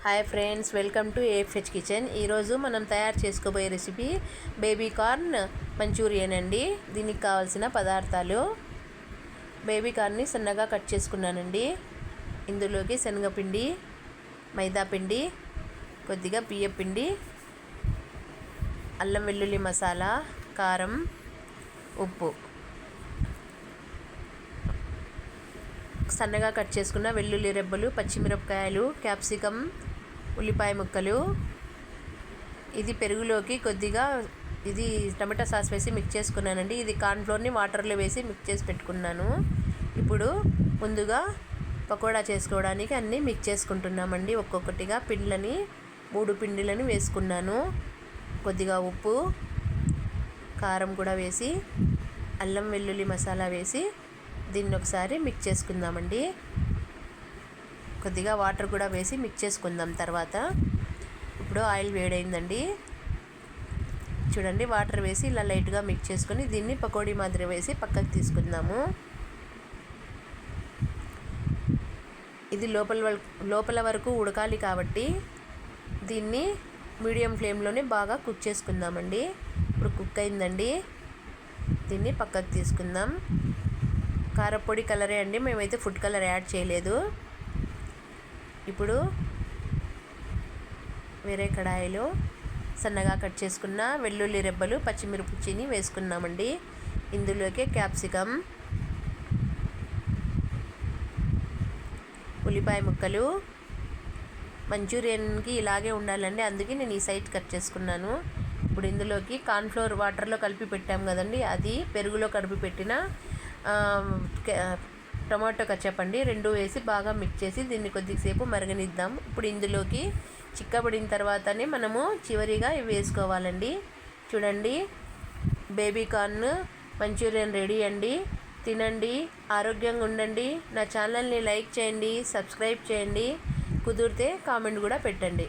Hi friends, welcome to AFH kitchen. ఈరోజు మనం తయారు చేసుకోబోయే రెసిపీ బేబీ కార్న్ మంచూరియన్ అండి. దీనికి కావాల్సిన పదార్థాలు: బేబీ కార్న్ని సన్నగా కట్ చేసుకున్నానండి. ఇందులోకి శనగపిండి, మైదాపిండి, కొద్దిగా బియ్యపిండి, అల్లం వెల్లుల్లి మసాలా, కారం, ఉప్పు, సన్నగా కట్ చేసుకున్న వెల్లుల్లి రెబ్బలు, పచ్చిమిరపకాయలు, క్యాప్సికమ్, ఉల్లిపాయ ముక్కలు. ఇది పెరుగులోకి కొద్దిగా టమాటా సాస్ వేసి మిక్స్ చేసుకున్నానండి. ఇది కార్న్ఫ్లోర్ని వాటర్లో వేసి మిక్స్ చేసి పెట్టుకున్నాను. ఇప్పుడు ముందుగా పకోడా చేసుకోవడానికి అన్నీ మిక్స్ చేసుకుంటున్నామండి. ఒక్కొక్కటిగా పిండ్లని 3 పిండిలను వేసుకున్నాను. కొద్దిగా ఉప్పు, కారం కూడా వేసి, అల్లం వెల్లుల్లి మసాలా వేసి దీన్ని ఒకసారి మిక్స్ చేసుకుందామండి. కొద్దిగా వాటర్ కూడా వేసి మిక్స్ చేసుకుందాం. తర్వాత ఇప్పుడు ఆయిల్ వేడైందండి. చూడండి, వాటర్ వేసి ఇలా లైట్గా మిక్స్ చేసుకొని దీన్ని పకోడీ మాదిరి వేసి పక్కకు తీసుకుందాము. ఇది లోపల వరకు ఉడకాలి కాబట్టి దీన్ని మీడియం ఫ్లేమ్లోనే బాగా కుక్ చేసుకుందామండి. ఇప్పుడు కుక్ అయిందండి. దీన్ని పక్కకు తీసుకుందాం. కారపొడి కలరే అండి, మేమైతే ఫుడ్ కలర్ యాడ్ చేయలేదు. ఇప్పుడు వేరే కడాయిలో సన్నగా కట్ చేసుకున్న వెల్లుల్లి రెబ్బలు, పచ్చిమిరపచ్చిని వేసుకున్నామండి. ఇందులోకి క్యాప్సికమ్, ఉల్లిపాయ ముక్కలు. మంచూరియన్కి ఇలాగే ఉండాలండి, అందుకే నేను ఈ సైజ్ కట్ చేసుకున్నాను. ఇప్పుడు ఇందులోకి కార్న్ఫ్లోర్ వాటర్లో కలిపి పెట్టాం కదండి, అది పెరుగులో కలిపి పెట్టిన టమాటో కచప్ అండి, 2 వేసి బాగా మిక్స్ చేసి దీన్ని కొద్దిసేపు మరగనిద్దాం. ఇప్పుడు ఇందులోకి చిక్కబడిన తర్వాతనే మనము చివరిగా ఇవి వేసుకోవాలండి. చూడండి, బేబీ కార్న్ మంచూరియన్ రెడీ అండి. తినండి, ఆరోగ్యంగా ఉండండి. నా ఛానల్ని లైక్ చేయండి, సబ్స్క్రైబ్ చేయండి, కుదిరితే కామెంట్ కూడా పెట్టండి.